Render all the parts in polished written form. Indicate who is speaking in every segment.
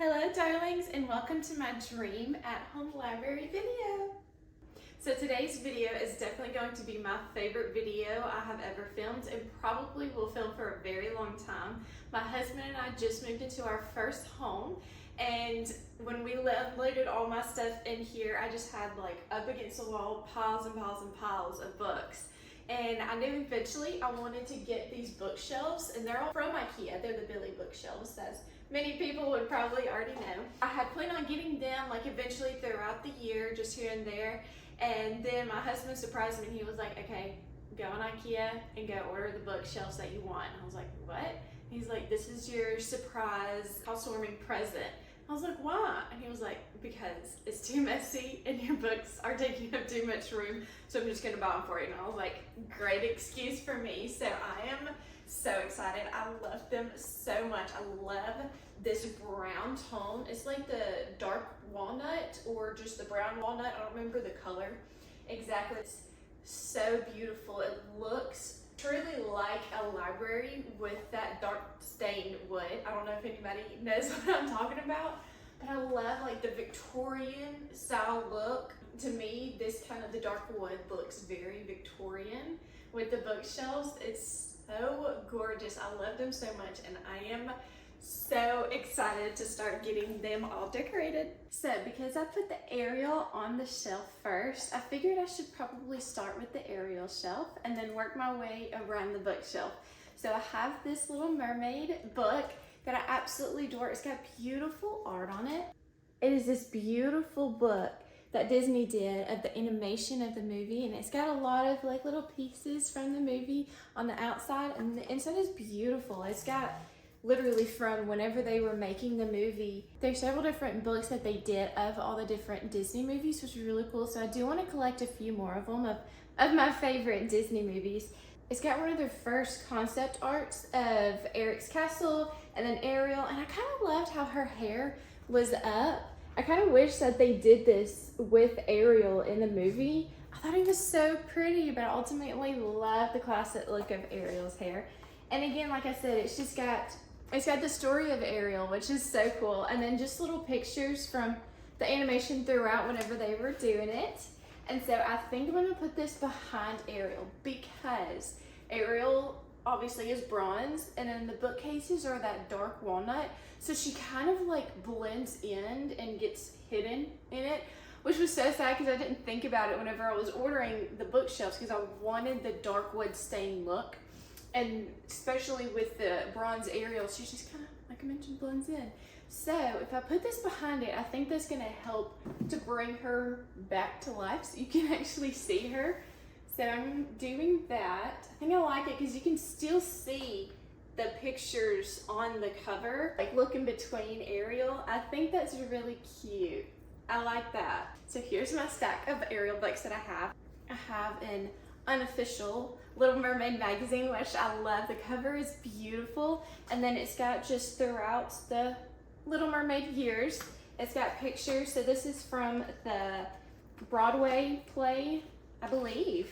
Speaker 1: Hello darlings, and welcome to my Dream at Home Library video. So today's video is definitely going to be my favorite video I have ever filmed and probably will film for a very long time. My husband and I just moved into our first home, and when we unloaded all my stuff in here, I just had like up against the wall piles and piles and piles of books. And I knew eventually I wanted to get these bookshelves, and they're all from IKEA. They're the Billy bookshelves, as many people would probably already know. I had planned on getting them like eventually throughout the year, just here and there. And then my husband surprised me and he was like, okay, go on IKEA and go order the bookshelves that you want. And I was like, what? He's like, this is your surprise housewarming present. I was like, why? And he was like, because it's too messy and your books are taking up too much room, so I'm just gonna buy them for you. And I was like, great excuse for me. So I am so excited. I love them so much. I love this brown tone. It's like the dark walnut or just the brown walnut. I don't remember the color exactly. It's so beautiful. It looks truly like a library with that dark stained wood. I don't know if anybody knows what I'm talking about, but I love like the Victorian style look. To me, this kind of the dark wood looks very Victorian with the bookshelves. It's so gorgeous. I love them so much, and I am so excited to start getting them all decorated. So because I put the Ariel on the shelf first, I figured I should probably start with the Ariel shelf and then work my way around the bookshelf. So I have this Little Mermaid book that I absolutely adore. It's got beautiful art on it. It is this beautiful book that Disney did of the animation of the movie, and it's got a lot of like little pieces from the movie on the outside, and the inside is beautiful. It's got literally from whenever they were making the movie. There's several different books that they did of all the different Disney movies, which is really cool. So I do want to collect a few more of them of my favorite Disney movies. It's got one of their first concept arts of Eric's castle and then Ariel, and I kind of loved how her hair was up. I kind of wish that they did this with Ariel in the movie. I thought it was so pretty, but I ultimately love the classic look of Ariel's hair. And again, like I said, it's got the story of Ariel, which is so cool. And then just little pictures from the animation throughout whenever they were doing it. And so I think I'm gonna put this behind Ariel because Ariel obviously is bronze, and then the bookcases are that dark walnut. So she kind of like blends in and gets hidden in it, which was so sad because I didn't think about it whenever I was ordering the bookshelves because I wanted the dark wood stain look. And especially with the bronze Ariel, she just kind of, like I mentioned, blends in. So if I put this behind it, I think that's gonna help to bring her back to life so you can actually see her. So I'm doing that. I think I like it because you can still see the pictures on the cover, like looking between Ariel. I think that's really cute. I like that. So here's my stack of Ariel books that I have. I have an unofficial Little Mermaid magazine, which I love. The cover is beautiful, and then it's got just throughout the Little Mermaid years, it's got pictures. So this is from the Broadway play, I believe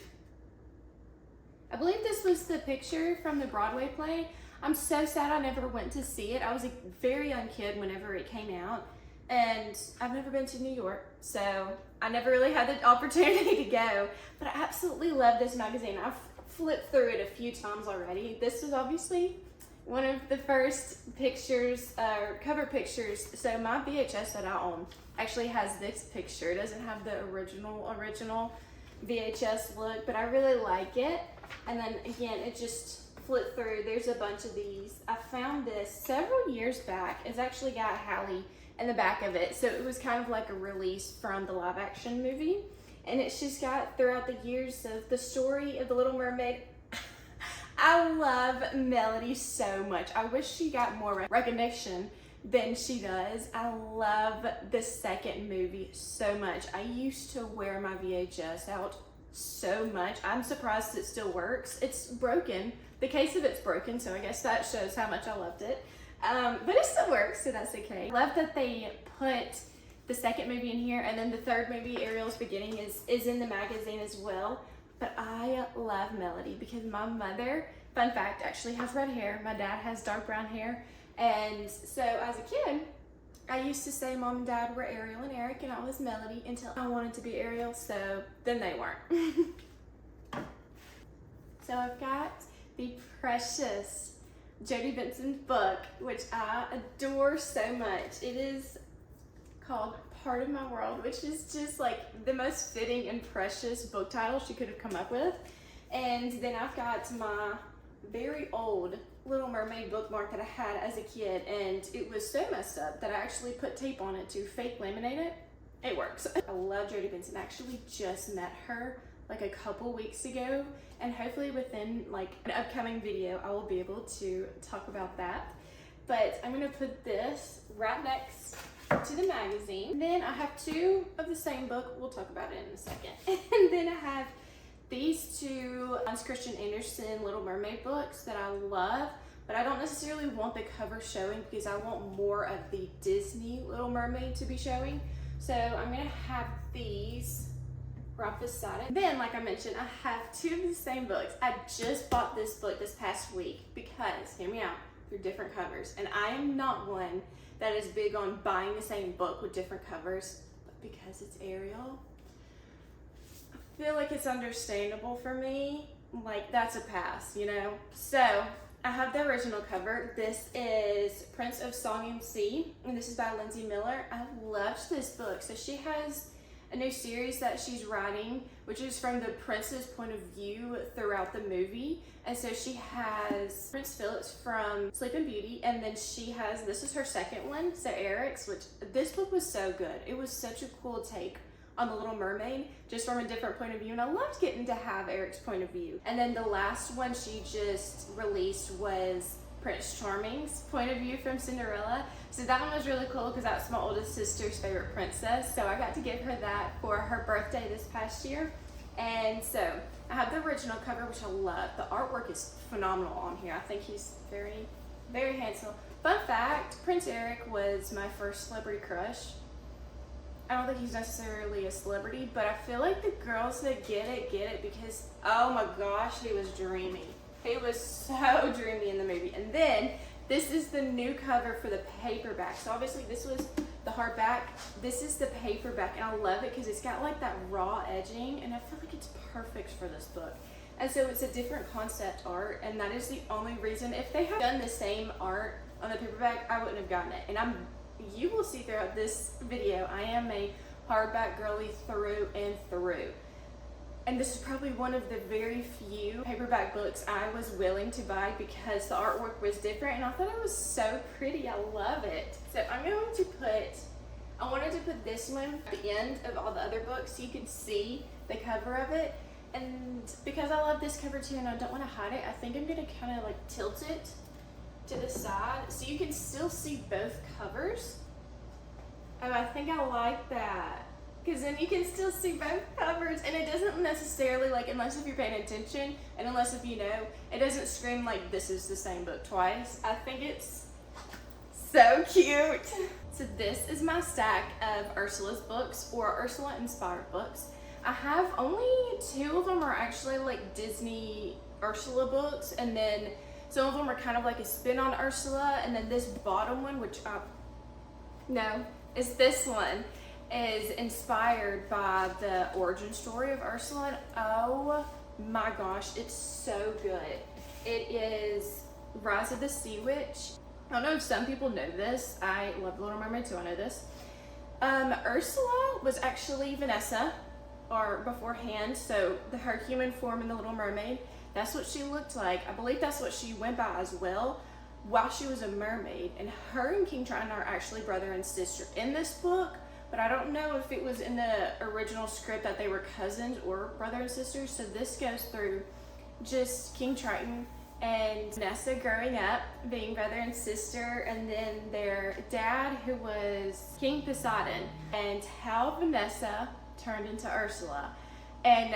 Speaker 1: this was the picture from the Broadway play. I'm so sad I never went to see it. I was a very young kid whenever it came out, and I've never been to New York, so I never really had the opportunity to go, but I absolutely love this magazine. I've flipped through it a few times already. This was obviously one of the first pictures, cover pictures. So my VHS that I own actually has this picture. It doesn't have the original VHS look, but I really like it. And then again, it just flipped through. There's a bunch of these. I found this several years back. It's actually got Hallie in the back of it, so it was kind of like a release from the live action movie, and it's just got throughout the years of the story of the Little Mermaid. I love Melody so much. I wish she got more recognition than she does. I love the second movie so much. I used to wear my VHS out so much. I'm surprised it still works. It's broken. The case of it's broken, so I guess that shows how much I loved it. But it still works, so that's okay. I love that they put the second movie in here, and then the third movie, Ariel's Beginning, is in the magazine as well. But I love Melody because my mother, fun fact, actually has red hair. My dad has dark brown hair. And so as a kid, I used to say Mom and Dad were Ariel and Eric and I was Melody until I wanted to be Ariel, so then they weren't. So I've got the precious Jodi Benson book, which I adore so much. It is called Part of My World, which is just like the most fitting and precious book title she could have come up with. And then I've got my very old Little Mermaid bookmark that I had as a kid, and it was so messed up that I actually put tape on it to fake laminate it. It works. I love Jodi Benson. I actually just met her like a couple weeks ago, and hopefully within like an upcoming video I will be able to talk about that. But I'm gonna put this right next to the magazine. And then I have two of the same book. We'll talk about it in a second. And then I have these two Hans Christian Andersen Little Mermaid books that I love, but I don't necessarily want the cover showing because I want more of the Disney Little Mermaid to be showing. So I'm gonna have these right beside it. Then, like I mentioned, I have two of the same books. I just bought this book this past week because, hear me out, they're different covers. And I am not one that is big on buying the same book with different covers, but because it's Ariel, I feel like it's understandable for me. Like, that's a pass, you know? So, I have the original cover. This is Prince of Song and Sea, and this is by Lindsay Miller. I loved this book. So she has a new series that she's writing, which is from the prince's point of view throughout the movie. And so she has Prince Philip's from Sleeping Beauty, and then she has, this is her second one, so Eric's, which this book was so good. It was such a cool take on The Little Mermaid, just from a different point of view, and I loved getting to have Eric's point of view. And then the last one she just released was Prince Charming's point of view from Cinderella. So that one was really cool because that's my oldest sister's favorite princess. So I got to give her that for her birthday this past year. And so I have the original cover, which I love. The artwork is phenomenal on here. I think he's very, very handsome. Fun fact, Prince Eric was my first celebrity crush. I don't think he's necessarily a celebrity, but I feel like the girls that get it because, oh my gosh, he was dreamy. He was so dreamy in the movie. And then this is the new cover for the paperback. So obviously this was the hardback. This is the paperback, and I love it because it's got like that raw edging, and I feel like it's perfect for this book. And so it's a different concept art, and that is the only reason. If they had done the same art on the paperback, I wouldn't have gotten it. And you will see throughout this video, I am a hardback girly through and through. And this is probably one of the very few paperback books I was willing to buy because the artwork was different and I thought it was so pretty. I love it. So I'm going to I wanted to put this one at the end of all the other books so you could see the cover of it. And because I love this cover too and I don't want to hide it, I think I'm going to kind of like tilt it to the side so you can still see both covers. Oh, I think I like that. Because then you can still see both covers, and it doesn't necessarily, like, unless if you're paying attention, and unless if you know, it doesn't scream like this is the same book twice. I think it's so cute. So this is my stack of Ursula's books, or Ursula inspired books. I have only two of them are actually like Disney Ursula books, and then some of them are kind of like a spin on Ursula, and then this bottom one, which is this one, is inspired by the origin story of Ursula. And oh my gosh, it's so good. It is Rise of the Sea Witch. I don't know if some people know this. I love The Little Mermaid, so I know this. Ursula was actually Vanessa, or beforehand, so her human form in The Little Mermaid, that's what she looked like. I believe that's what she went by as well while she was a mermaid. And her and King Triton are actually brother and sister in this book. But I don't know if it was in the original script that they were cousins or brother and sister. So this goes through just King Triton and Vanessa growing up, being brother and sister, and then their dad, who was King Poseidon, and how Vanessa turned into Ursula. And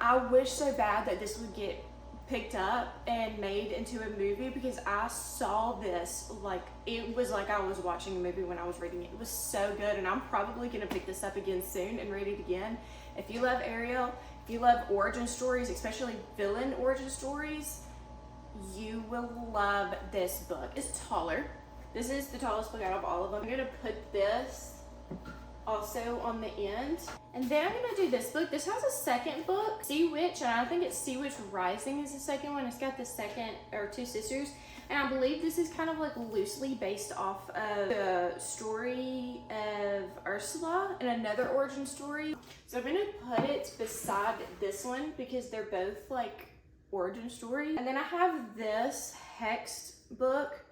Speaker 1: I wish so bad that this would get picked up and made into a movie because I saw this like it was like I was watching a movie when I was reading it. It was so good, and I'm probably gonna pick this up again soon and read it again. If you love Ariel, if you love origin stories, especially villain origin stories, you will love this book. It's taller. This is the tallest book out of all of them. I'm gonna put this also on the end. And then I'm gonna do this book. This has a second book, Sea Witch, and I think it's Sea Witch Rising is the second one. It's got the second, or two sisters. And I believe this is kind of like loosely based off of the story of Ursula and another origin story. So I'm gonna put it beside this one because they're both like origin story. And then I have this Hexed book.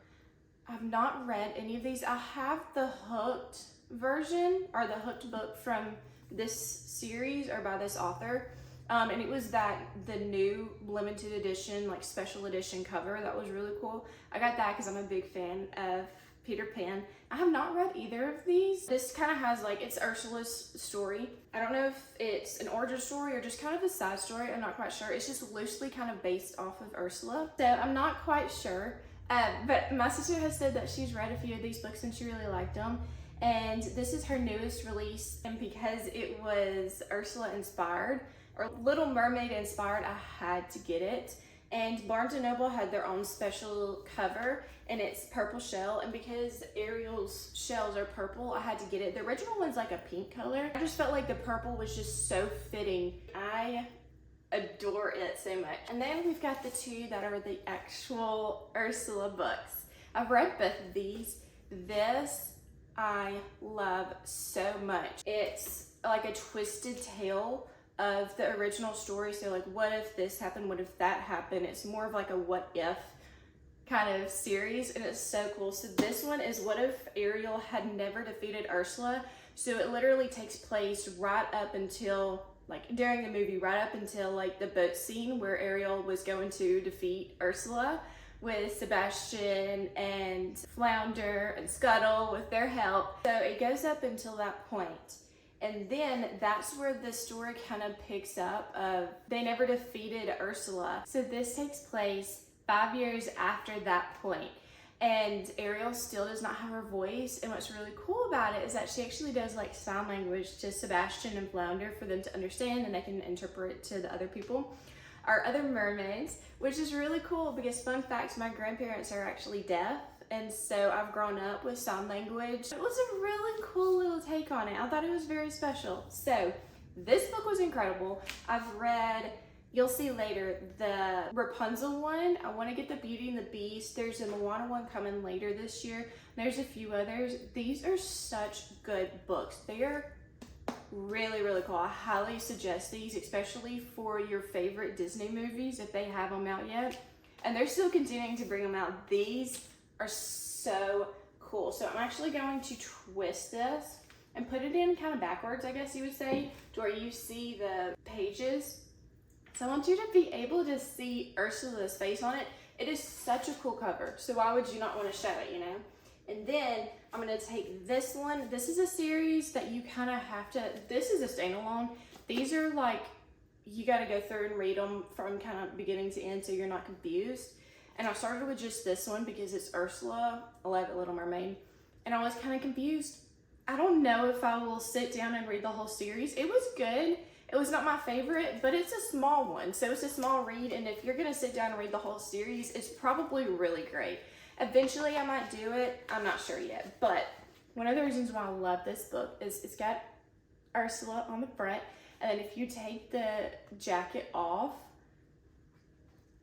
Speaker 1: I've not read any of these. I have the Hooked version, or the Hooked book from this series or by this author. And it was the new limited edition, like special edition cover. That was really cool. I got that because I'm a big fan of Peter Pan. I have not read either of these. This kind of has like, it's Ursula's story. I don't know if it's an origin story or just kind of a side story. I'm not quite sure. It's just loosely kind of based off of Ursula. So I'm not quite sure. But my sister has said that she's read a few of these books and she really liked them. And this is her newest release. And because it was Ursula inspired, or Little Mermaid inspired, I had to get it. And Barnes & Noble had their own special cover, and it's purple shell. And because Ariel's shells are purple, I had to get it. The original one's like a pink color. I just felt like the purple was just so fitting. I adore it so much. And then we've got the two that are the actual Ursula books. I've read both of these. This I love so much. It's like a twisted tale of the original story. So like, what if this happened? What if that happened? It's more of like a what if kind of series, and it's so cool. So this one is what if Ariel had never defeated Ursula. So it literally takes place right up until, like during the movie, right up until like the boat scene where Ariel was going to defeat Ursula with Sebastian and Flounder and Scuttle with their help. So it goes up until that point. And then that's where the story kind of picks up of they never defeated Ursula. So this takes place 5 years after that point. And Ariel still does not have her voice. And what's really cool about it is that she actually does like sign language to Sebastian and Flounder for them to understand, and they can interpret it to the other people. Our other mermaids, which is really cool because fun fact, my grandparents are actually deaf. And so I've grown up with sign language. It was a really cool little take on it. I thought it was very special. So this book was incredible. I've read, you'll see later, the Rapunzel one. I want to get the Beauty and the Beast. There's a Moana one coming later this year. There's a few others. These are such good books. They are really, really cool. I highly suggest these, especially for your favorite Disney movies if they have them out yet. And they're still continuing to bring them out. These are so cool. So I'm actually going to twist this and put it in kind of backwards, I guess you would say, to where you see the pages. So I want you to be able to see Ursula's face on it. It is such a cool cover. So why would you not want to show it, you know? And then I'm going to take this one. This is a series that you kind of have to, this is a standalone. These are like, you got to go through and read them from kind of beginning to end so you're not confused. And I started with just this one because it's Ursula, 11 Little Mermaid. And I was kind of confused. I don't know if I will sit down and read the whole series. It was good. It was not my favorite, but it's a small one. So it's a small read. And if you're going to sit down and read the whole series, it's probably really great. Eventually I might do it. I'm not sure yet. But one of the reasons why I love this book is it's got Ursula on the front. And then if you take the jacket off,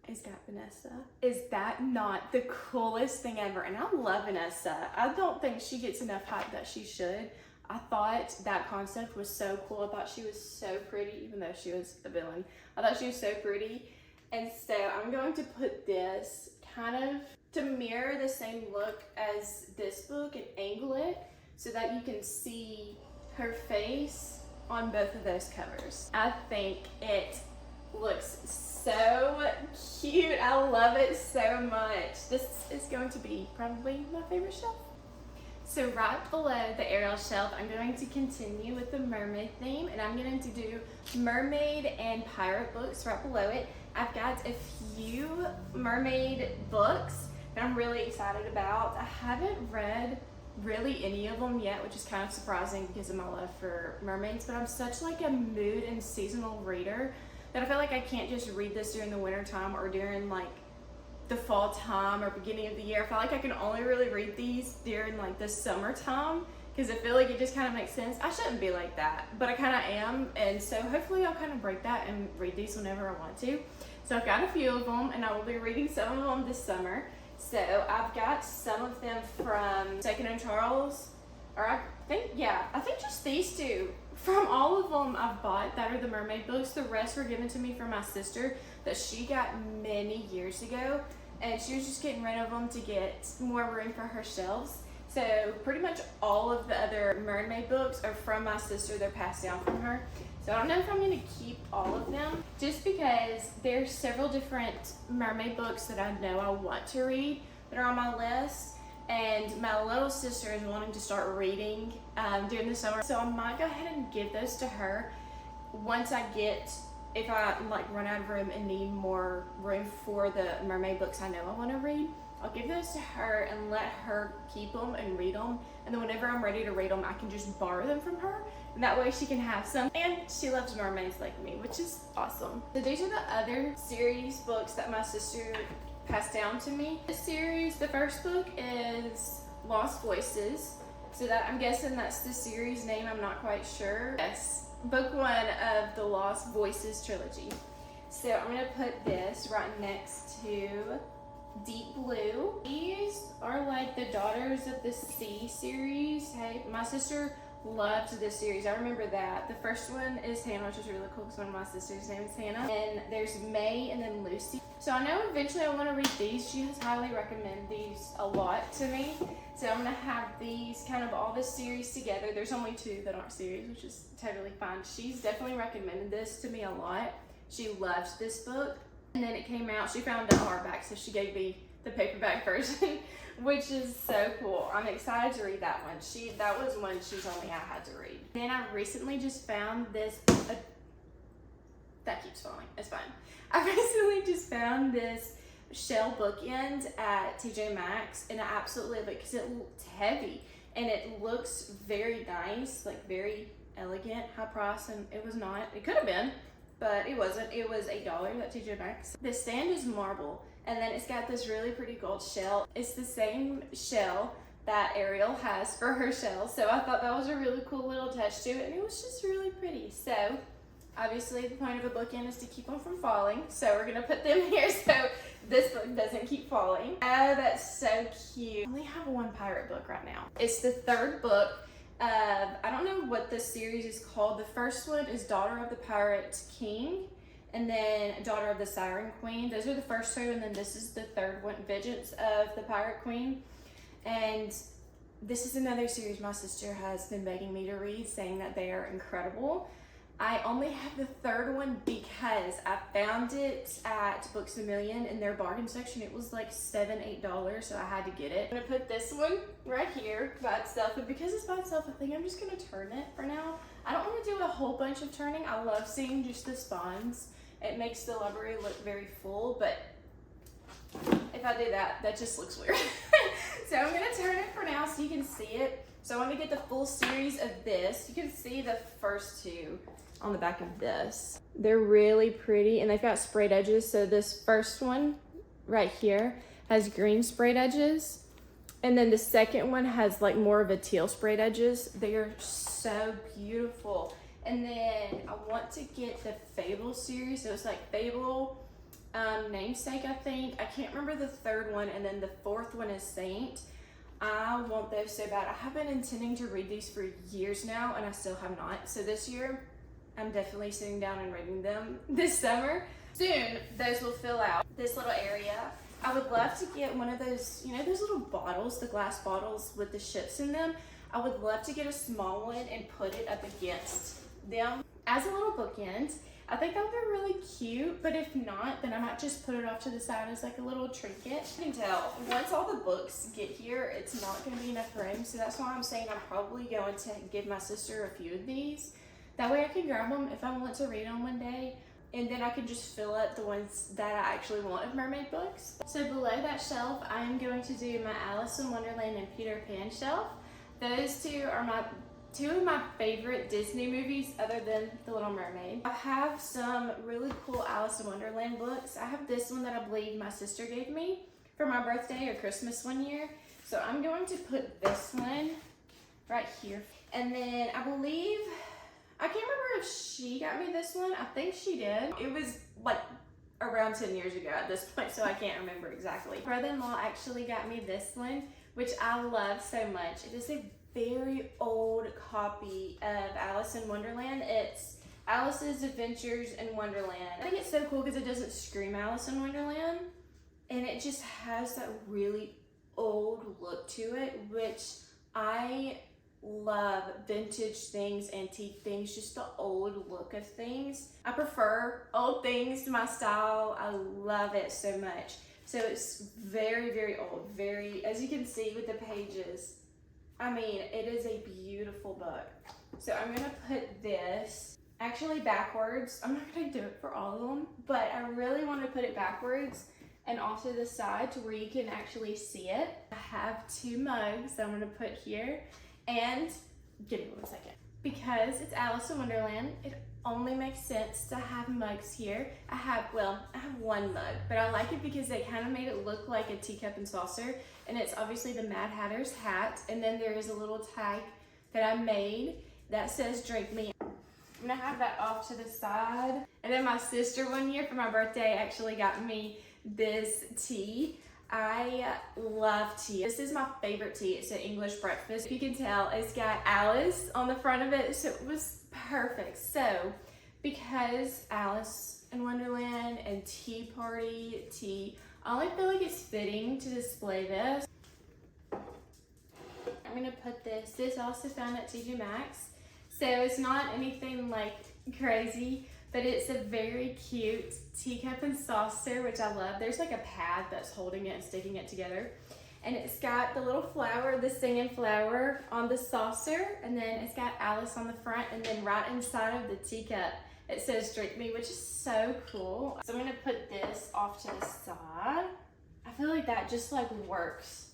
Speaker 1: it's got Vanessa. Is that not the coolest thing ever? And I love Vanessa. I don't think she gets enough hype that she should. I thought that concept was so cool. I thought she was so pretty, even though she was a villain. I thought she was so pretty. And so I'm going to put this kind of to mirror the same look as this book and angle it so that you can see her face on both of those covers. I think it looks so cute. I love it so much. This is going to be probably my favorite shelf. So right below the Ariel shelf, I'm going to continue with the mermaid theme, and I'm going to do mermaid and pirate books right below it. I've got a few mermaid books that I'm really excited about. I haven't read really any of them yet, which is kind of surprising because of my love for mermaids, but I'm such like a mood and seasonal reader that I feel like I can't just read this during the winter time or during like the fall time or beginning of the year. I feel like I can only really read these during like the summertime because I feel like it just kind of makes sense. I shouldn't be like that, but I kind of am, and so hopefully I'll kind of break that and read these whenever I want to. So I've got a few of them, and I will be reading some of them this summer. So I've got some of them from Second and Charles, or I think just these two. From all of them I've bought that are the mermaid books. The rest were given to me from my sister that she got many years ago, and she was just getting rid of them to get more room for her shelves. So pretty much all of the other mermaid books are from my sister. They're passed down from her. So I don't know if I'm going to keep all of them, just because there's several different mermaid books that I know I want to read that are on my list. And my little sister is wanting to start reading during the summer, so I might go ahead and give those to her once if I like run out of room and need more room for the mermaid books I know I want to read. I'll give those to her and let her keep them and read them, and then whenever I'm ready to read them, I can just borrow them from her, and that way she can have some. And she loves mermaids like me, which is awesome. So these are the other series books that my sister passed down to me. This series, the first book is Lost Voices. So that, I'm guessing that's the series name, I'm not quite sure. Yes, book 1 of the Lost Voices trilogy. So I'm gonna put this right next to Deep Blue. These are like the Daughters of the Sea series. Hey, my sister loved this series. I remember that. The first one is Hannah, which is really cool because one of my sister's name is Hannah. And there's May and then Lucy. So I know eventually I want to read these. She has highly recommended these a lot to me. So I'm going to have these kind of all this series together. There's only 2 that aren't series, which is totally fine. She's definitely recommended this to me a lot. She loves this book. And then it came out, she found a hardback, so she gave me the paperback version, which is so cool. I'm excited to read that one. That was one she told me I had to read. Then I recently just found this, that keeps falling, it's fine. I recently just found this shell bookend at TJ Maxx, and I absolutely love it because it's heavy and it looks very nice, like very elegant, high price, and it was not. It could have been, but it wasn't. It was $8 at TJ Maxx. The stand is marble, and then it's got this really pretty gold shell. It's the same shell that Ariel has for her shell, so I thought that was a really cool little touch to it, and it was just really pretty. So obviously the point of a bookend is to keep them from falling, so we're gonna put them here so this book doesn't keep falling. Oh, that's so cute. I only have one pirate book right now. It's the 3rd book. I don't know what this series is called. The first one is Daughter of the Pirate King, and then Daughter of the Siren Queen. Those are the first 2, and then this is the 3rd one, Vengeance of the Pirate Queen. And this is another series my sister has been begging me to read, saying that they are incredible. I only have the 3rd one because I found it at Books A Million in their bargain section. It was like $7, $8, so I had to get it. I'm gonna put this one right here by itself, but because it's by itself, I think I'm just gonna turn it for now. I don't want to do a whole bunch of turning. I love seeing just the spines. It makes the library look very full, but if I do that, that just looks weird. So I'm gonna turn it for now so you can see it. So I want to get the full series of this. You can see the first 2 on the back of this. They're really pretty, and they've got sprayed edges. So this first one right here has green sprayed edges, and then the second one has like more of a teal sprayed edges. They are so beautiful. And then I want to get the Fable series. So it's like Fable, Namesake, I think. I can't remember the 3rd one, and then the 4th one is Saint. I want those so bad. I have been intending to read these for years now, and I still have not. So this year, I'm definitely sitting down and reading them this summer. Soon, those will fill out this little area. I would love to get one of those, you know, those little bottles, the glass bottles with the ships in them. I would love to get a small one and put it up against them as a little bookend. I think that would be really cute, but if not, then I might just put it off to the side as like a little trinket. You can tell, once all the books get here, it's not going to be enough room, so that's why I'm saying I'm probably going to give my sister a few of these. That way I can grab them if I want to read them one day, and then I can just fill up the ones that I actually want of mermaid books. So below that shelf, I am going to do my Alice in Wonderland and Peter Pan shelf. Those 2 are my Two of my favorite Disney movies other than The Little Mermaid. I have some really cool Alice in Wonderland books. I have this one that I believe my sister gave me for my birthday or Christmas one year. So I'm going to put this one right here. And then I believe, I can't remember if she got me this one. I think she did. It was like around 10 years ago at this point, so I can't remember exactly. My brother-in-law actually got me this one, which I love so much. It is a very old copy of Alice in Wonderland. It's Alice's Adventures in Wonderland. I think it's so cool because it doesn't scream Alice in Wonderland, and it just has that really old look to it, which I love. Vintage things, antique things, just the old look of things. I prefer old things to my style. I love it so much. So it's very, very old, very, as you can see with the pages, I mean, it is a beautiful book. So I'm gonna put this actually backwards. I'm not gonna do it for all of them, but I really want to put it backwards and off to the side to where you can actually see it. I have two mugs that I'm gonna put here, and give me 1 second. Because it's Alice in Wonderland, it only makes sense to have mugs here. I have one mug, but I like it because they kind of made it look like a teacup and saucer, and it's obviously the Mad Hatter's hat, and then there is a little tag that I made that says drink me. I'm gonna have that off to the side. And then my sister one year for my birthday actually got me this tea. I love tea. This is my favorite tea. It's an English breakfast. If you can tell, it's got Alice on the front of it, so it was perfect. So, because Alice in Wonderland and Tea Party tea, I only feel like it's fitting to display this. I'm gonna put this. This I also found at TJ Maxx. So it's not anything like crazy, but it's a very cute teacup and saucer, which I love. There's like a pad that's holding it and sticking it together. And it's got the little flower, the singing flower on the saucer, and then it's got Alice on the front, and then right inside of the teacup, it says drink me, which is so cool. So I'm gonna put this off to the side. I feel like that just like works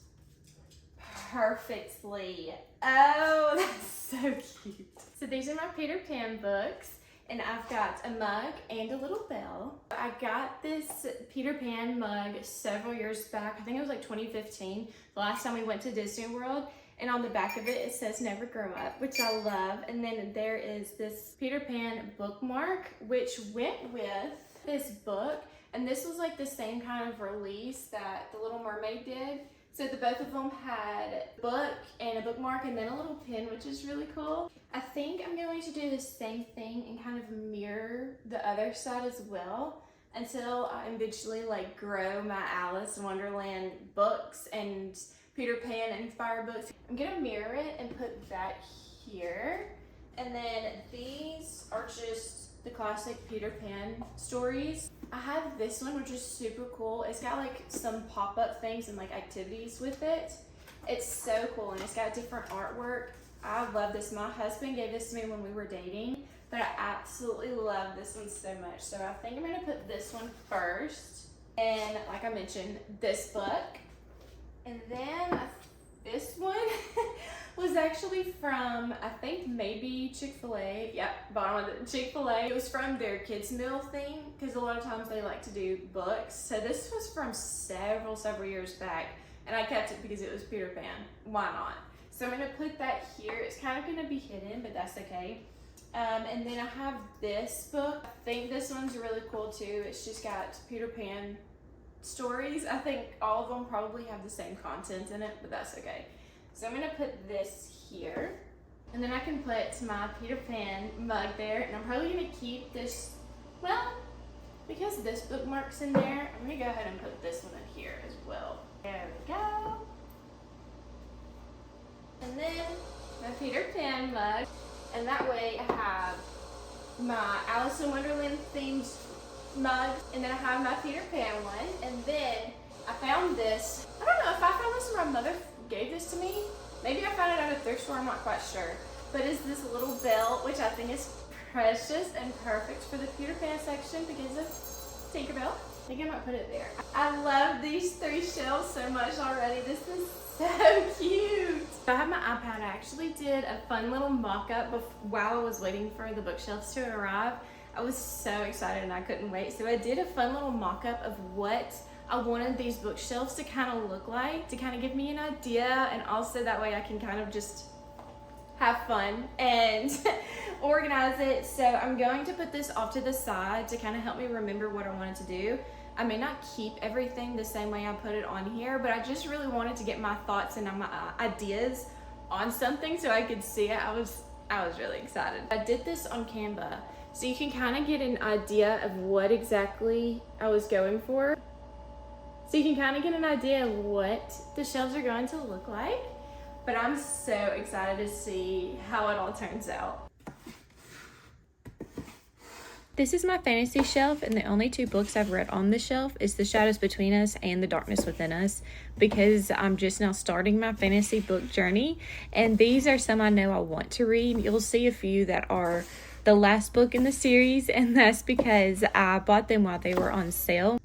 Speaker 1: perfectly. Oh, that's so cute. So these are my Peter Pan books, and I've got a mug and a little bell. I got this Peter Pan mug several years back. I think it was like 2015, the last time we went to Disney World. And on the back of it, it says never grow up, which I love. And then there is this Peter Pan bookmark, which went with this book. And this was like the same kind of release that The Little Mermaid did. So the both of them had a book and a bookmark and then a little pin, which is really cool. I think I'm going to do the same thing and kind of mirror the other side as well until I eventually like grow my Alice in Wonderland books and Peter Pan inspired books. I'm gonna mirror it and put that here. And then these are just the classic Peter Pan stories. I have this one, which is super cool. It's got like some pop-up things and like activities with it. It's so cool, and it's got different artwork. I love this. My husband gave this to me when we were dating, but I absolutely love this one so much. So I think I'm gonna put this one first. And like I mentioned, this book. And then this one was actually from, I think maybe Chick-fil-A. Yep, bottom of the Chick-fil-A. It was from their kids meal thing, because a lot of times they like to do books. So this was from several years back, and I kept it because it was Peter Pan. Why not? So I'm gonna put that here. It's kind of gonna be hidden, but that's okay. And then I have this book. I think this one's really cool too. It's just got Peter Pan stories. I think all of them probably have the same content in it, but that's okay. So I'm gonna put this here, and then I can put my Peter Pan mug there, and I'm probably gonna keep this, well, because this bookmark's in there, I'm gonna go ahead and put this one in here as well. There we go. And then my Peter Pan mug, and that way I have my Alice in Wonderland themed mug, and then I have my Peter Pan one. And then I found this, I don't know if I found this or my mother gave this to me. Maybe I found it at a thrift store, I'm not quite sure. But it's this little bell, which I think is precious and perfect for the Peter Pan section because of Tinkerbell. think I might put it there. I love these 3 shelves so much already. This is so cute. So I have my iPad. I actually did a fun little mock-up while I was waiting for the bookshelves to arrive. I was so excited and I couldn't wait. So I did a fun little mock-up of what I wanted these bookshelves to kind of look like, to kind of give me an idea, and also that way I can kind of just have fun and organize it. So I'm going to put this off to the side to kind of help me remember what I wanted to do. I may not keep everything the same way I put it on here, but I just really wanted to get my thoughts and my ideas on something so I could see it. I was really excited. I did this on Canva, so you can kind of get an idea of what exactly I was going for. So you can kind of get an idea of what the shelves are going to look like. But I'm so excited to see how it all turns out. This is my fantasy shelf, and the only 2 books I've read on the shelf is The Shadows Between Us and The Darkness Within Us, because I'm just now starting my fantasy book journey, and these are some I know I want to read. You'll see a few that are the last book in the series, and that's because I bought them while they were on sale.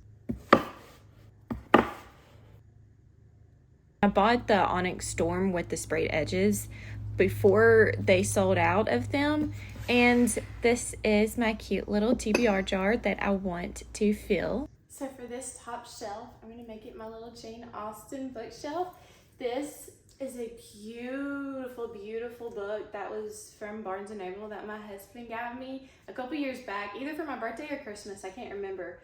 Speaker 1: I bought the Onyx Storm with the sprayed edges before they sold out of them, and this is my cute little TBR jar that I want to fill. So for this top shelf, I'm going to make it my little Jane Austen bookshelf. This is a beautiful, beautiful book that was from Barnes & Noble that my husband got me a couple years back, either for my birthday or Christmas, I can't remember.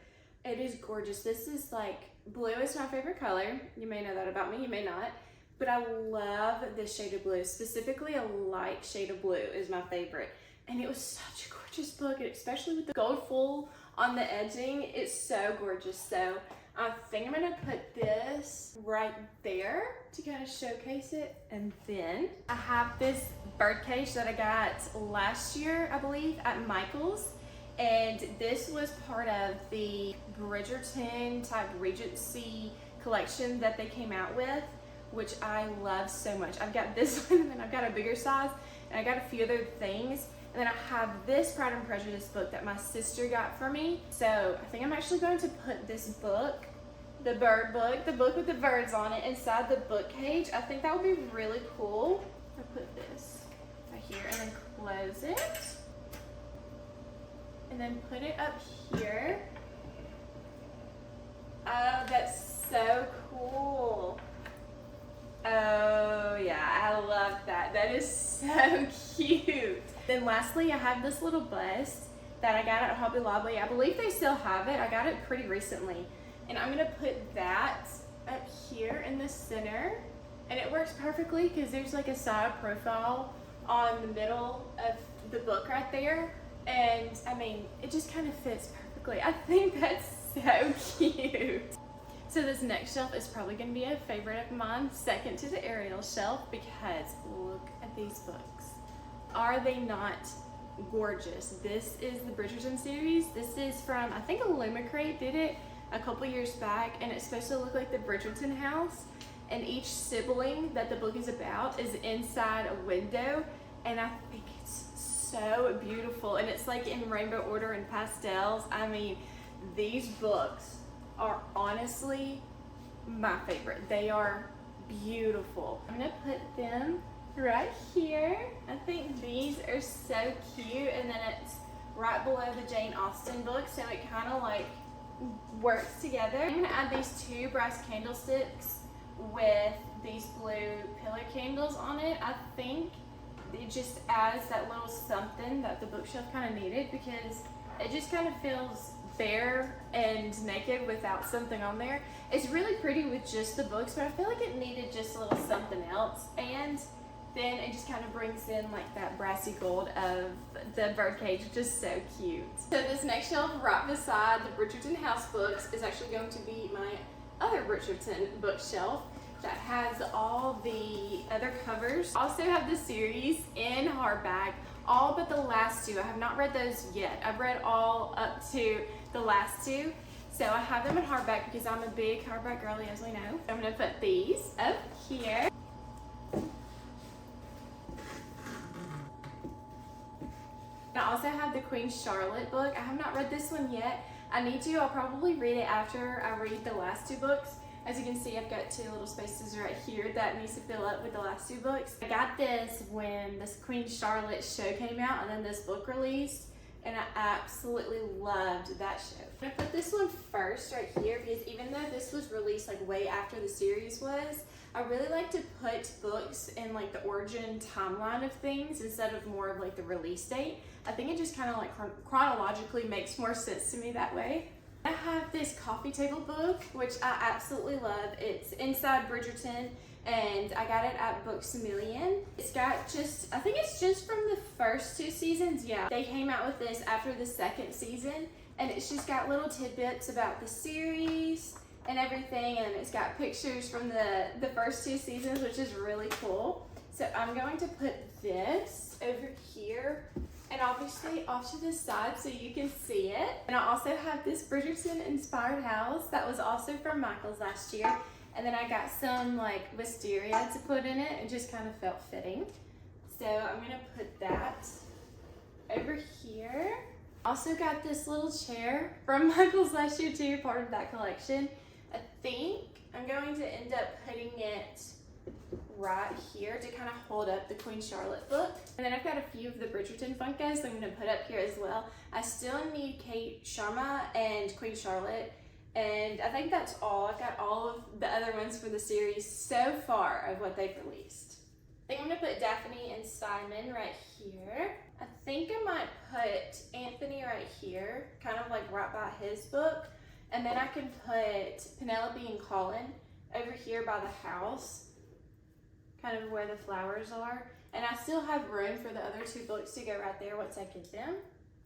Speaker 1: It is gorgeous. This is like, blue is my favorite color. You may know that about me, you may not. But I love this shade of blue. Specifically, a light shade of blue is my favorite. And it was such a gorgeous book, especially with the gold foil on the edging. It's so gorgeous. So I think I'm gonna put this right there to kind of showcase it. And then I have this birdcage that I got last year, I believe, at Michael's. And this was part of the Bridgerton type Regency collection that they came out with, which I love so much. I've got this one, and then I've got a bigger size, and I got a few other things. And then I have this Pride and Prejudice book that my sister got for me. So I think I'm actually going to put this book, the bird book, the book with the birds on it, inside the book cage. I think that would be really cool. I'll put this right here and then close it. And then put it up here. Oh, that's so cool. Oh yeah, I love that. That is so cute. Then lastly, I have this little bust that I got at Hobby Lobby. I believe they still have it. I got it pretty recently. And I'm gonna put that up here in the center. And it works perfectly because there's like a side profile on the middle of the book right there. And I mean, it just kind of fits perfectly. I think that's so cute. So this next shelf is probably going to be a favorite of mine, second to the Ariel shelf, because look at these books. Are they not gorgeous? This is the Bridgerton series. This is from, I think Illumicrate did it a couple years back, and it's supposed to look like the Bridgerton house. And each sibling that the book is about is inside a window, and I think it's so beautiful, and it's like in rainbow order and pastels. I mean, these books are honestly my favorite. They are beautiful. I'm gonna put them right here. I think these are so cute, and then it's right below the Jane Austen book, so it kind of like works together. I'm gonna add these 2 brass candlesticks with these blue pillar candles on it. I think it just adds that little something that the bookshelf kind of needed, because it just kind of feels bare and naked without something on there. It's really pretty with just the books, but I feel like it needed just a little something else. And then it just kind of brings in like that brassy gold of the birdcage, which is so cute. So this next shelf right beside the Bridgerton house books is actually going to be my other Bridgerton bookshelf that has all the other covers. I also have the series in hardback, all but the last 2. I have not read those yet. I've read all up to the last 2. So I have them in hardback because I'm a big hardback girly, as we know. I'm gonna put these up here. I also have the Queen Charlotte book. I have not read this one yet. I need to. I'll probably read it after I read the last two books. As you can see, I've got two little spaces right here that needs to fill up with the last two books. I got this when this Queen Charlotte show came out and then this book released, and I absolutely loved that show. I'm gonna put this one first right here because even though this was released like way after the series was, I really like to put books in like the origin timeline of things instead of more of like the release date. I think it just kind of like chronologically makes more sense to me that way. I have this coffee table book, which I absolutely love. It's Inside Bridgerton, and I got it at Books A Million. It's got just, I think it's just from the first two seasons. Yeah, they came out with this after the second season, and it's just got little tidbits about the series and everything, and it's got pictures from the first two seasons, which is really cool. So I'm going to put this over here, and obviously off to the side so you can see it. And I also have this Bridgerton inspired house that was also from Michael's last year. And then I got some like wisteria to put in it. It just kind of felt fitting. So I'm gonna put that over here. Also got this little chair from Michael's last year too, part of that collection. I think I'm going to end up putting it right here to kind of hold up the Queen Charlotte book. And then I've got a few of the Bridgerton Funkos I'm going to put up here as well. I still need Kate Sharma and Queen Charlotte, and I think that's all. I've got all of the other ones for the series so far of what they've released. I think I'm going to put Daphne and Simon right here. I think I might put Anthony right here, kind of like right by his book. And then I can put Penelope and Colin over here by the house, kind of where the flowers are. And I still have room for the other two books to go right there once I get them.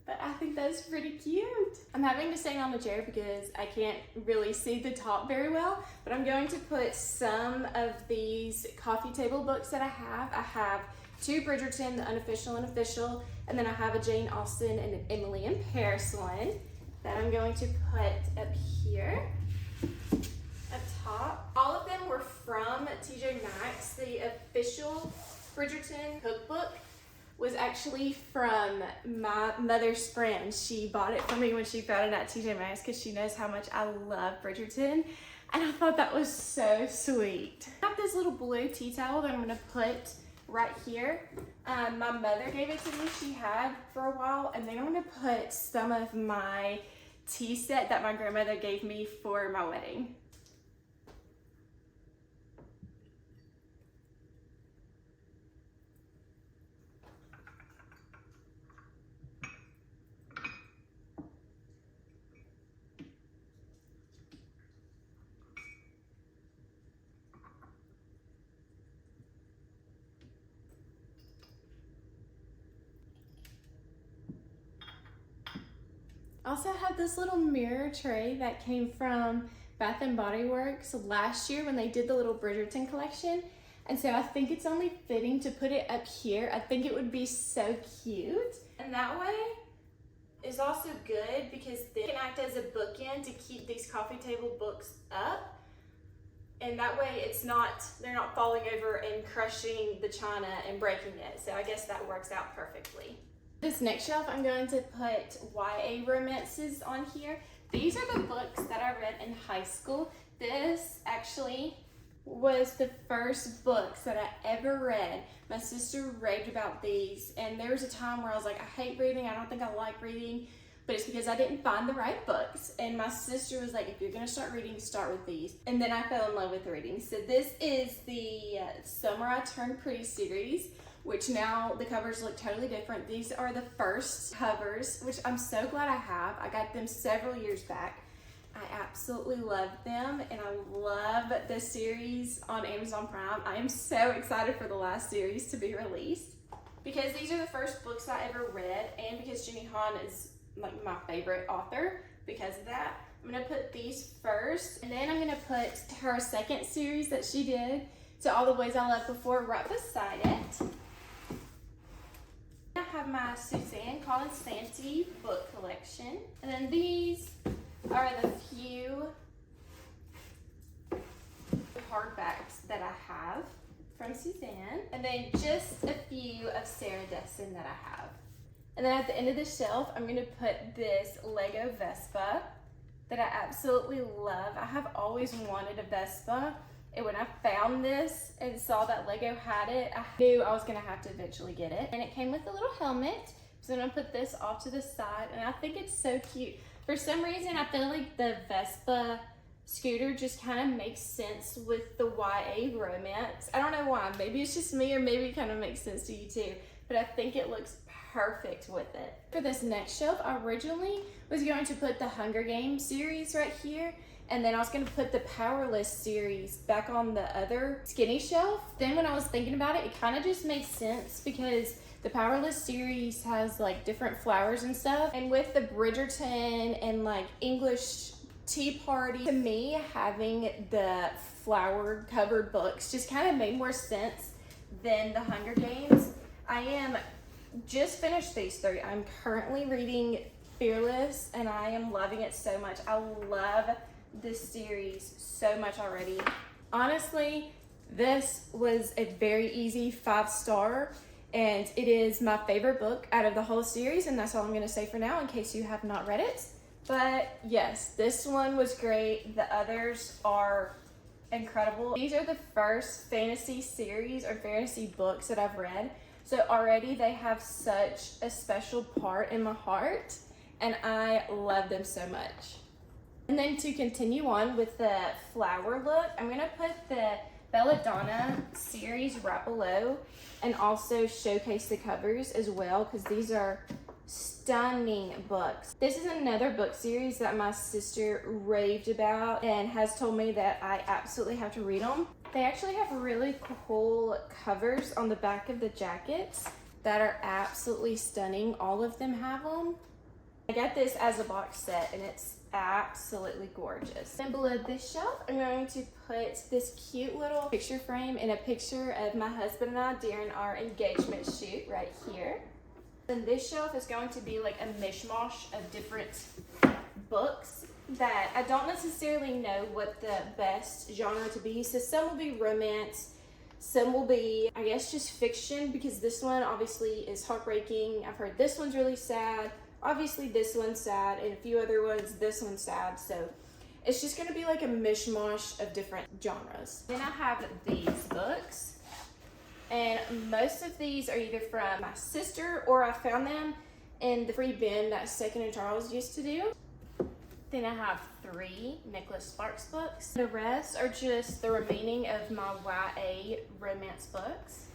Speaker 1: But I think that's pretty cute. I'm having to stand on the chair because I can't really see the top very well, but I'm going to put some of these coffee table books that I have. I have two Bridgerton, the unofficial and official, and then I have a Jane Austen and an Emily in Paris one that I'm going to put up here. Top. All of them were from TJ Maxx. The official Bridgerton cookbook was actually from my mother's friend. She bought it for me when she found it at TJ Maxx because she knows how much I love Bridgerton, and I thought that was so sweet. I have this little blue tea towel that I'm gonna put right here. My mother gave it to me. She had for a while, and then I'm gonna put some of my tea set that my grandmother gave me for my wedding. Also have this little mirror tray that came from Bath and Body Works last year when they did the little Bridgerton collection. And so I think it's only fitting to put it up here. I think it would be so cute. And that way is also good because they can act as a bookend to keep these coffee table books up. And that way they're not falling over and crushing the china and breaking it. So I guess that works out perfectly. This next shelf, I'm going to put YA romances on here. These are the books that I read in high school. This actually was the first books that I ever read. My sister raved about these, and there was a time where I was like, I hate reading, I don't think I like reading, but it's because I didn't find the right books. And my sister was like, if you're gonna start reading, start with these. And then I fell in love with reading. So this is the Summer I Turned Pretty series, which now the covers look totally different. These are the first covers, which I'm so glad I have. I got them several years back. I absolutely love them, and I love the series on Amazon Prime. I am so excited for the last series to be released because these are the first books I ever read, and because Jenny Han is like my favorite author because of that. I'm gonna put these first, and then I'm gonna put her second series that she did, To All the Boys I Loved Before, right beside it. I have my Suzanne Collins Santee book collection, and then these are the few hardbacks that I have from Suzanne, and then just a few of Sarah Dessen that I have. And then at the end of the shelf, I'm gonna put this Lego Vespa that I absolutely love. I have always wanted a Vespa, and when I found this and saw that Lego had it, I knew I was gonna have to eventually get it. And it came with a little helmet, so I'm gonna put this off to the side, and I think it's so cute. For some reason, I feel like the Vespa scooter just kind of makes sense with the YA romance. I don't know why, maybe it's just me, or maybe it kind of makes sense to you too, but I think it looks perfect with it. For this next shelf, I originally was going to put the Hunger Games series right here, and then I was going to put the Powerless series back on the other skinny shelf. Then when I was thinking about it, it kind of just makes sense because the Powerless series has like different flowers and stuff, and with the Bridgerton and like English Tea Party, to me having the flower covered books just kind of made more sense than the Hunger Games. I am just finished these three. I'm currently reading Fearless, and I am loving it so much. I love this series so much already. Honestly, this was a very easy 5-star, and it is my favorite book out of the whole series, and that's all I'm going to say for now in case you have not read it. But yes, this one was great. The others are incredible. These are the first fantasy series or fantasy books that I've read. So already they have such a special part in my heart, and I love them so much. And then to continue on with the flower look, I'm gonna put the Belladonna series right below and also showcase the covers as well, because these are stunning books. This is another book series that my sister raved about and has told me that I absolutely have to read them. They actually have really cool covers on the back of the jackets that are absolutely stunning. All of them have them. I got this as a box set, and it's absolutely gorgeous. Then below this shelf, I'm going to put this cute little picture frame and a picture of my husband and I during our engagement shoot right here. Then this shelf is going to be like a mishmash of different books that I don't necessarily know what the best genre to be. So some will be romance, some will be, I guess, just fiction, because this one obviously is heartbreaking. I've heard this one's really sad. Obviously this one's sad, and a few other ones, this one's sad. So it's just gonna be like a mishmash of different genres. Then I have these books. And most of these are either from my sister, or I found them in the free bin that Second and Charles used to do. Then I have 3 Nicholas Sparks books. The rest are just the remaining of my YA romance books.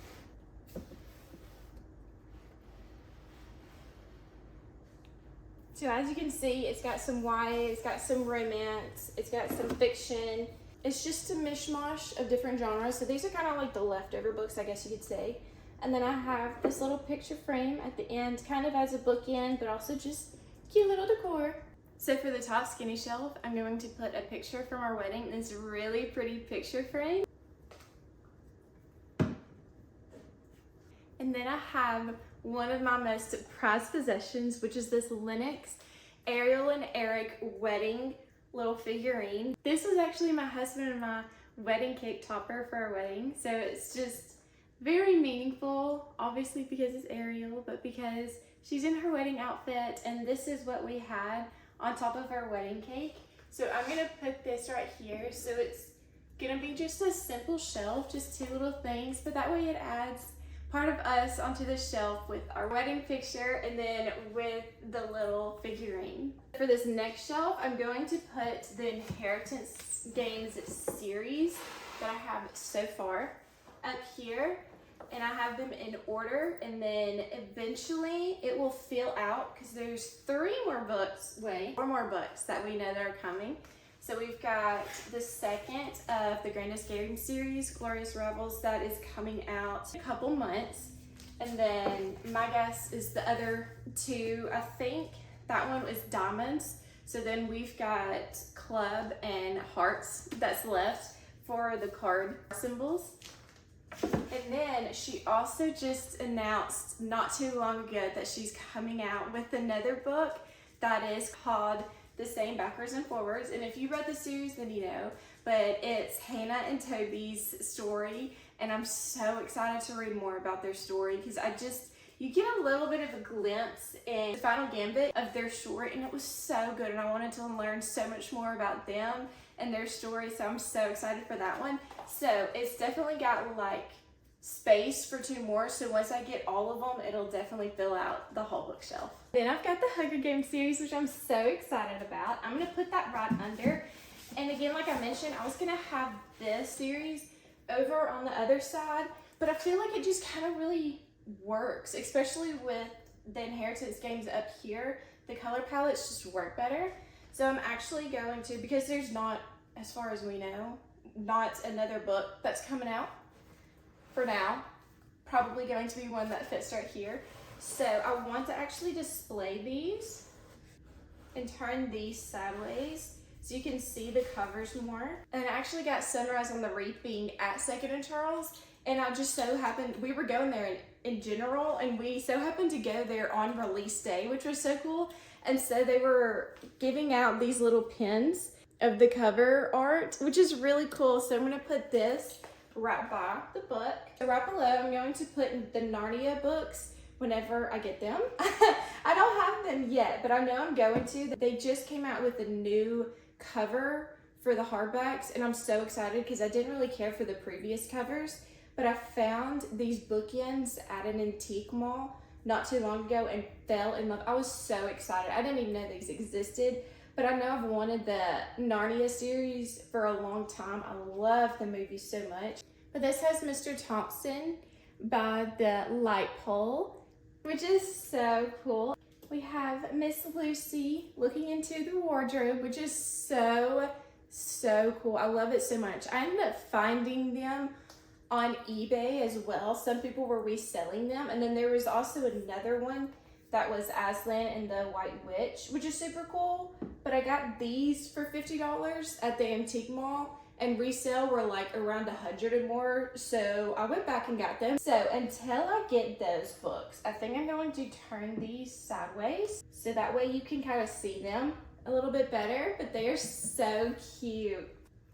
Speaker 1: So as you can see, it's got some YA, it's got some romance, it's got some fiction. It's just a mishmash of different genres. So these are kind of like the leftover books, I guess you could say. And then I have this little picture frame at the end, kind of as a bookend, but also just cute little decor. So for the top skinny shelf, I'm going to put a picture from our wedding in this really pretty picture frame. And then I have one of my most prized possessions, which is this Lenox Ariel and Eric wedding little figurine. This was actually my husband and my wedding cake topper for our wedding, so it's just very meaningful, obviously because it's Ariel, but because she's in her wedding outfit, and this is what we had on top of our wedding cake. So I'm gonna put this right here, so it's gonna be just a simple shelf, just 2 little things, but that way it adds part of us onto the shelf with our wedding picture and then with the little figurine. For this next shelf, I'm going to put the Inheritance Games series that I have so far up here, and I have them in order, and then eventually it will fill out because there's 4 more books that we know that are coming. So we've got the second of the Grand Escape series, Glorious Rebels, that is coming out in a couple months. And then my guess is the other 2, I think that one is Diamonds. So then we've got Club and Hearts that's left for the card symbols. And then she also just announced not too long ago that she's coming out with another book that is called The Same Backwards and Forwards. And if you read the series, then you know, but it's Hannah and Toby's story, and I'm so excited to read more about their story because you get a little bit of a glimpse in the final gambit of their story, and it was so good, and I wanted to learn so much more about them and their story, so I'm so excited for that one. So it's definitely got like space for 2 more, so once I get all of them, it'll definitely fill out the whole bookshelf. Then I've got the Hunger Games series, which I'm so excited about. I'm gonna put that right under. And again, like I mentioned, I was gonna have this series over on the other side, but I feel like it just kind of really works, especially with the Inheritance games up here. The color palettes just work better. So I'm actually going to, because there's not, as far as we know, not another book that's coming out for now, probably going to be one that fits right here. So I want to actually display these and turn these sideways so you can see the covers more. And I actually got Sunrise on the Reaping at 2nd and Charles, and I just so happened, we were going there in general, and we so happened to go there on release day, which was so cool. And so they were giving out these little pins of the cover art, which is really cool. So I'm gonna put this right by the book. So right below, I'm going to put the Narnia books whenever I get them. I don't have them yet, but I know I'm going to. They just came out with a new cover for the hardbacks, and I'm so excited because I didn't really care for the previous covers, but I found these bookends at an antique mall not too long ago and fell in love. I was so excited. I didn't even know these existed, but I know I've wanted the Narnia series for a long time. I love the movie so much. But this has Mr. Thompson by the light pole, which is so cool. We have Miss Lucy looking into the wardrobe, which is so cool. I love it so much. I ended up finding them on eBay as well. Some people were reselling them. And then there was also another one that was Aslan and the White Witch, which is super cool. But I got these for $50 at the antique mall, and resale were like around 100 and more, so I went back and got them. So until I get those books, I think I'm going to turn these sideways so that way you can kind of see them a little bit better, but they are so cute.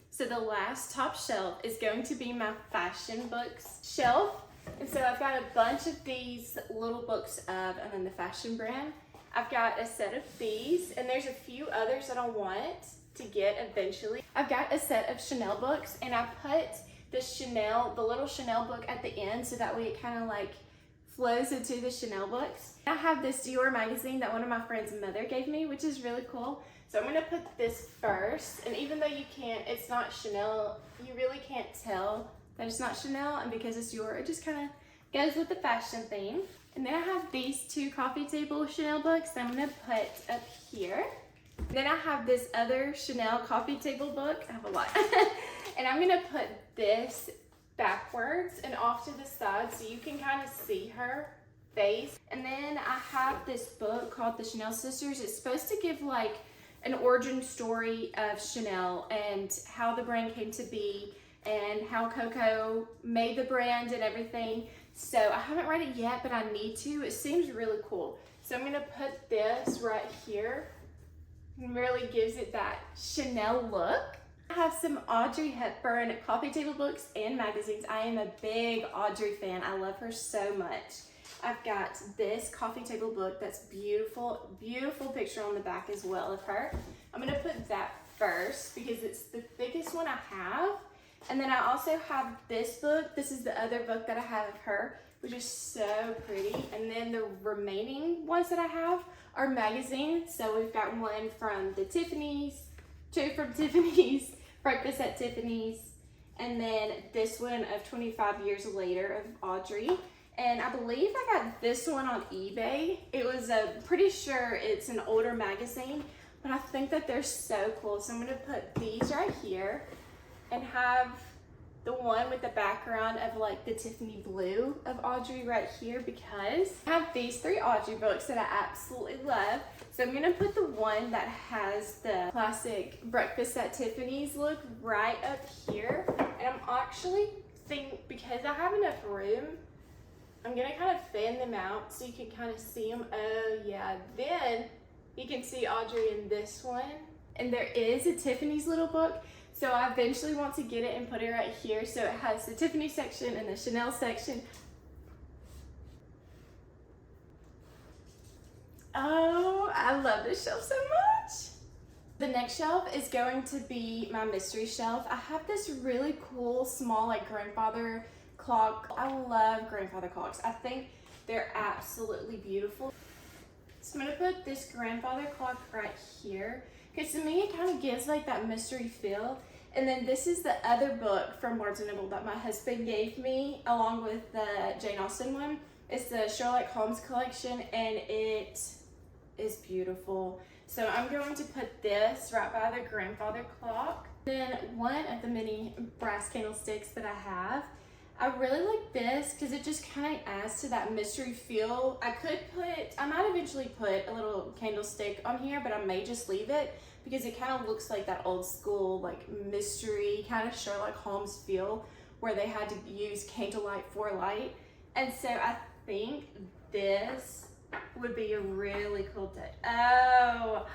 Speaker 1: So the last top shelf is going to be my fashion books shelf. And so I've got a bunch of these little books of the fashion brand. I've got a set of these, and there's a few others that I want to get eventually. I've got a set of Chanel books, and I put the little Chanel book at the end so that way it kind of like flows into the Chanel books. I have this Dior magazine that one of my friend's mother gave me, which is really cool. So I'm gonna put this first, and even though it's not Chanel, you really can't tell that it's not Chanel, and because it's Dior, it just kind of goes with the fashion theme. And then I have these 2 coffee table Chanel books that I'm gonna put up here. Then I have this other Chanel coffee table book. I have a lot. And I'm gonna put this backwards and off to the side so you can kind of see her face. And then I have this book called The Chanel Sisters. It's supposed to give like an origin story of Chanel and how the brand came to be and how Coco made the brand and everything. So I haven't read it yet, but I need to. It seems really cool. So I'm gonna put this right here. It really gives it that Chanel look. I have some Audrey Hepburn coffee table books and magazines. I am a big Audrey fan. I love her so much. I've got this coffee table book that's beautiful, beautiful picture on the back as well of her. I'm gonna put that first because it's the biggest one I have. And then I also have this book. This is the other book that I have of her, which is so pretty. And then the remaining ones that I have are magazines. So we've got one from the Tiffany's, 2 from Tiffany's, Breakfast at Tiffany's, and then this one of 25 Years Later of Audrey. And I believe I got this one on eBay. It was pretty sure it's an older magazine, but I think that they're so cool. So I'm gonna put these right here and have the one with the background of like the Tiffany blue of Audrey right here, because I have these 3 Audrey books that I absolutely love. So I'm gonna put the one that has the classic Breakfast at Tiffany's look right up here. And I'm actually because I have enough room, I'm gonna kind of fan them out so you can kind of see them. Oh yeah, then you can see Audrey in this one. And there is a Tiffany's little book. So I eventually want to get it and put it right here. So it has the Tiffany section and the Chanel section. Oh, I love this shelf so much. The next shelf is going to be my mystery shelf. I have this really cool small like grandfather clock. I love grandfather clocks. I think they're absolutely beautiful. So I'm gonna put this grandfather clock right here because to me it kind of gives like that mystery feel. And then this is the other book from Barnes & Noble that my husband gave me along with the Jane Austen one. It's the Sherlock Holmes collection and it is beautiful. So I'm going to put this right by the grandfather clock. Then one of the mini brass candlesticks that I have, I really like this because it just kind of adds to that mystery feel. I might eventually put a little candlestick on here, but I may just leave it because it kind of looks like that old school, like mystery, kind of Sherlock Holmes feel where they had to use candlelight for light. And so I think this would be a really cool touch. Oh,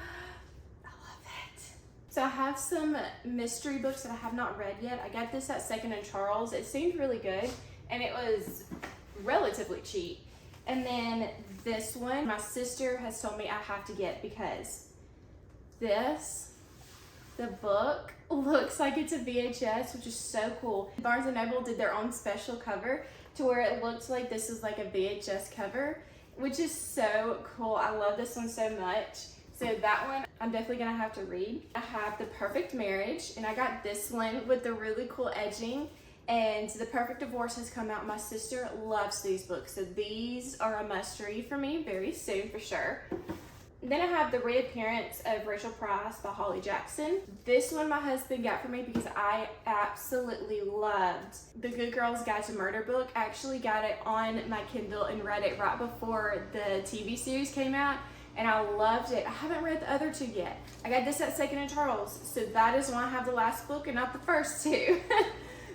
Speaker 1: I love it. So I have some mystery books that I have not read yet. I got this at Second and Charles. It seemed really good and it was relatively cheap. And then this one, my sister has told me I have to get because the book looks like it's a VHS, which is so cool. Barnes & Noble did their own special cover to where it looked like this is like a VHS cover, which is so cool. I love this one so much. So that one I'm definitely gonna have to read. I have The Perfect Marriage, and I got this one with the really cool edging, and The Perfect Divorce has come out. My sister loves these books, so these are a must read for me very soon for sure. Then I have The Reappearance of Rachel Price by Holly Jackson. This one my husband got for me because I absolutely loved The Good Girl's Guide to Murder book. I actually got it on my Kindle and read it right before the TV series came out, and I loved it. I haven't read the other two yet. I got this at Second and Charles, so that is why I have the last book and not the first two.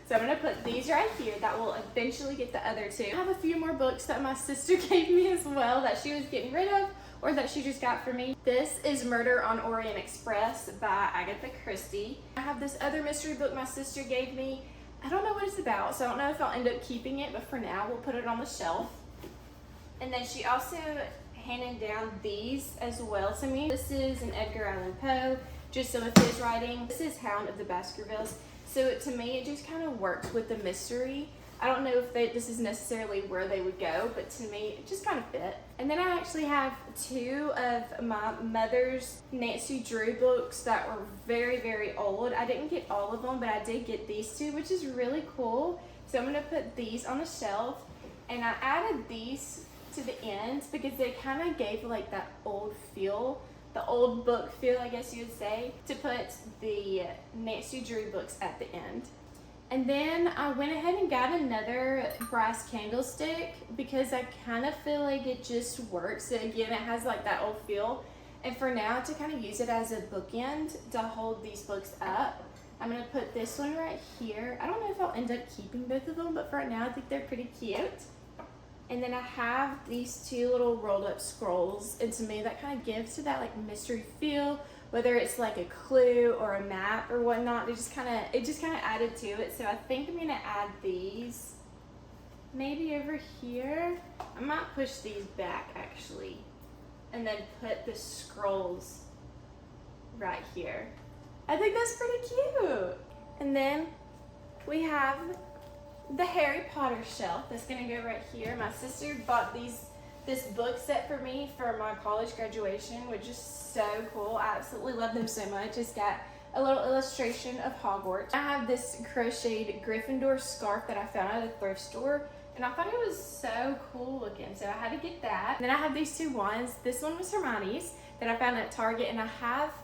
Speaker 1: So I'm gonna put these right here. That will eventually get the other two. I have a few more books that my sister gave me as well that she was getting rid of or that she just got for me. This is Murder on Orient Express by Agatha Christie. I have this other mystery book my sister gave me. I don't know what it's about, so I don't know if I'll end up keeping it, but for now we'll put it on the shelf. And then she also handed down these as well to me. This is an Edgar Allan Poe, just some of his writing. This is Hound of the Baskervilles. So to me, it just kind of works with the mystery. I don't know if this is necessarily where they would go, but to me, it just kind of fit. And then I actually have two of my mother's Nancy Drew books that were very, very old. I didn't get all of them, but I did get these two, which is really cool. So I'm gonna put these on the shelf, and I added these to the ends because they kind of gave like that old feel, the old book feel, I guess you would say, to put the Nancy Drew books at the end. And then I went ahead and got another brass candlestick because I kind of feel like it just works. And again, it has like that old feel. And for now, to kind of use it as a bookend to hold these books up, I'm gonna put this one right here. I don't know if I'll end up keeping both of them, but for right now, I think they're pretty cute. And then I have these two little rolled up scrolls, and to me that kind of gives to that like mystery feel, whether it's like a clue or a map or whatnot. It just kind of added to it. So I think I'm gonna add these maybe over here. I might push these back actually, and then put the scrolls right here. I think that's pretty cute. And then we have the Harry Potter shelf that's gonna go right here. My sister bought this book set for me for my college graduation, which is so cool. I absolutely love them so much. It's got a little illustration of Hogwarts. I have this crocheted Gryffindor scarf that I found at a thrift store, and I thought it was so cool looking, so I had to get that. And then I have these two wands. This one was Hermione's that I found at Target, and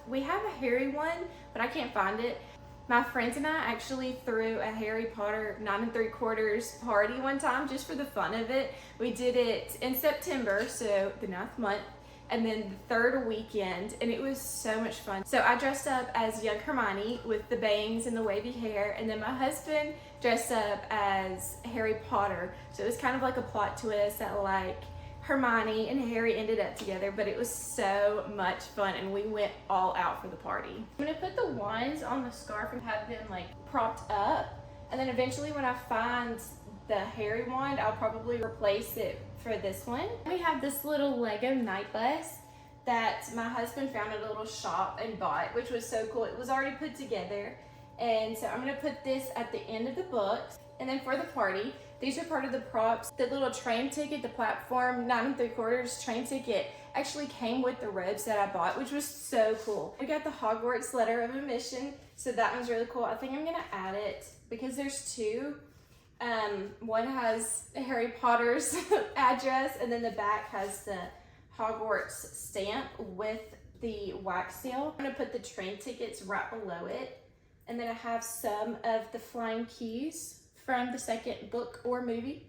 Speaker 1: we have a Harry one, but I can't find it. My friends and I actually threw a Harry Potter 9 3/4 party one time just for the fun of it. We did it in September, so the 9th month, and then the third weekend, and it was so much fun. So I dressed up as young Hermione with the bangs and the wavy hair, and then my husband dressed up as Harry Potter. So it was kind of like a plot twist that like Hermione and Harry ended up together, but it was so much fun and we went all out for the party. I'm gonna put the wands on the scarf and have them like propped up, and then eventually when I find the Harry wand, I'll probably replace it for this one. We have this little Lego night bus, that my husband found at a little shop and bought, which was so cool. It was already put together. And so I'm gonna put this at the end of the books. And then for the party, these are part of the props. The little train ticket, the platform 9 3/4 train ticket actually came with the robes that I bought, which was so cool. We got the Hogwarts letter of admission, so that one's really cool. I think I'm gonna add it because there's two. One has Harry Potter's address, and then the back has the Hogwarts stamp with the wax seal. I'm gonna put the train tickets right below it, and then I have some of the flying keys from the second book or movie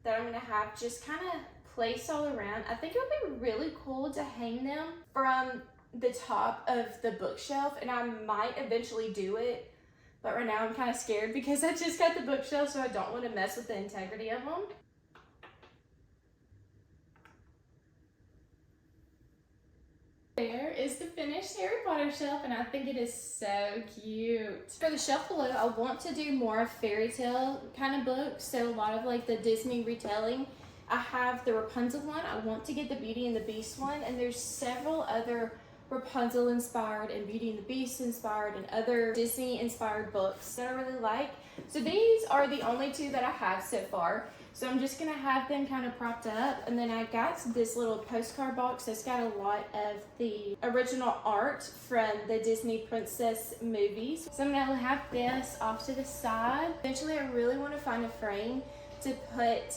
Speaker 1: that I'm gonna have just kind of placed all around. I think it would be really cool to hang them from the top of the bookshelf, and I might eventually do it, but right now I'm kind of scared because I just got the bookshelf, so I don't want to mess with the integrity of them. There is the finished Harry Potter shelf, and I think it is so cute. For the shelf below, I want to do more fairy tale kind of books, so a lot of like the Disney retelling. I have the Rapunzel one. I want to get the Beauty and the Beast one, and there's several other Rapunzel inspired and Beauty and the Beast inspired and other Disney inspired books that I really like. So these are the only two that I have so far. So I'm just gonna have them kind of propped up, and then I got this little postcard box that's got a lot of the original art from the Disney princess movies. So I'm gonna have this off to the side. Eventually I really want to find a frame to put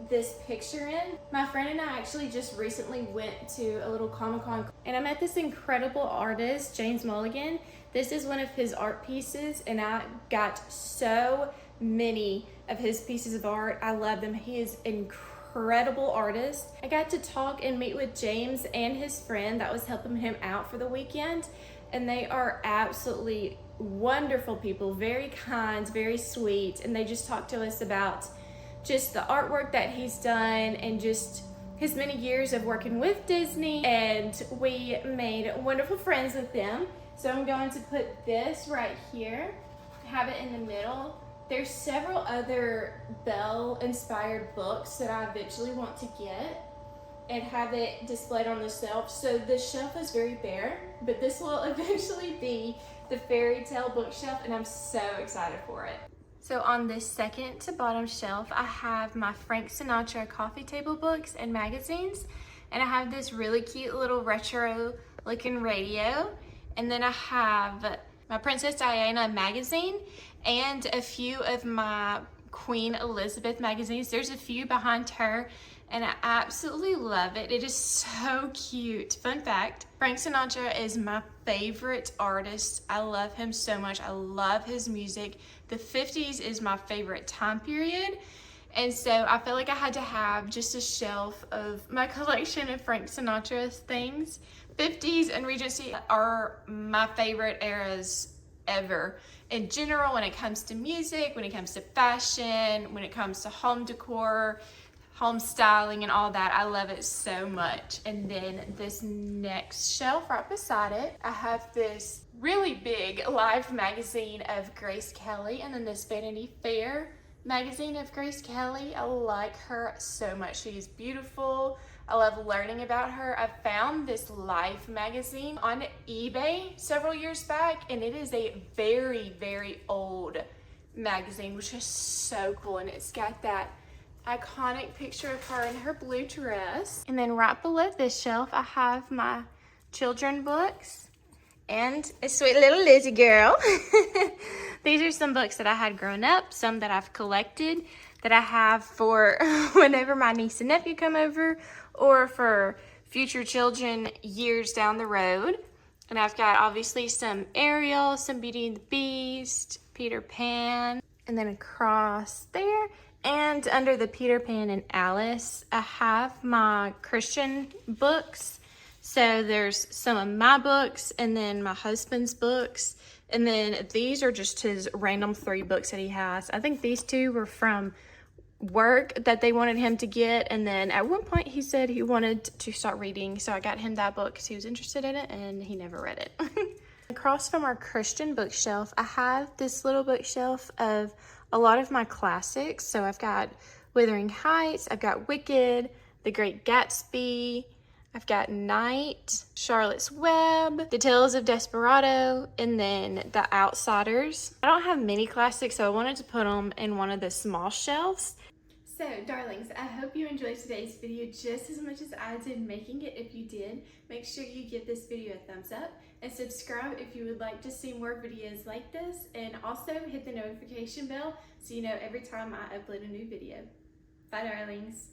Speaker 1: this picture in. My friend and I actually just recently went to a little Comic-Con, and I met this incredible artist, James Mulligan. This is one of his art pieces, and I got so many of his pieces of art. I love them. He is incredible artist. I got to talk and meet with James and his friend that was helping him out for the weekend, and they are absolutely wonderful people, very kind, very sweet, and they just talked to us about just the artwork that he's done and just his many years of working with Disney, and we made wonderful friends with them. So I'm going to put this right here, have it in the middle. There's several other Belle inspired books that I eventually want to get and have it displayed on the shelf. So the shelf is very bare, but this will eventually be the fairy tale bookshelf, and I'm so excited for it. So on this second to bottom shelf, I have my Frank Sinatra coffee table books and magazines, and I have this really cute little retro looking radio, and then I have my Princess Diana magazine and a few of my Queen Elizabeth magazines. There's a few behind her, and I absolutely love it. It is so cute. Fun fact, Frank Sinatra is my favorite artist. I love him so much. I love his music. The 50s is my favorite time period, and so I felt like I had to have just a shelf of my collection of Frank Sinatra things. 50s and Regency are my favorite eras ever. In general, when it comes to music, when it comes to fashion, when it comes to home decor, home styling and all that, I love it so much. And then this next shelf right beside it, I have this really big Life magazine of Grace Kelly, and then this Vanity Fair magazine of Grace Kelly. I like her so much. She is beautiful. I love learning about her. I found this Life magazine on eBay several years back, and it is a very, very old magazine, which is so cool. And it's got that iconic picture of her in her blue dress. And then right below this shelf, I have my children books and a sweet little Lizzie girl. These are some books that I had growing up, some that I've collected, that I have for whenever my niece and nephew come over, or for future children years down the road. And I've got obviously some Ariel, some Beauty and the Beast, Peter Pan, and then across there and under the Peter Pan and Alice, I have my Christian books. So there's some of my books and then my husband's books. And then these are just his random 3 books that he has. I think these 2 were from work that they wanted him to get, and then at one point he said he wanted to start reading, so I got him that book because he was interested in it and he never read it. Across from our Christian bookshelf, I have this little bookshelf of a lot of my classics. So I've got Wuthering Heights, I've got Wicked, The Great Gatsby, I've got Night, Charlotte's Web, The Tales of Desperado, and then The Outsiders. I don't have many classics, so I wanted to put them in one of the small shelves. So, darlings, I hope you enjoyed today's video just as much as I did making it. If you did, make sure you give this video a thumbs up and subscribe if you would like to see more videos like this, and also hit the notification bell so you know every time I upload a new video. Bye, darlings.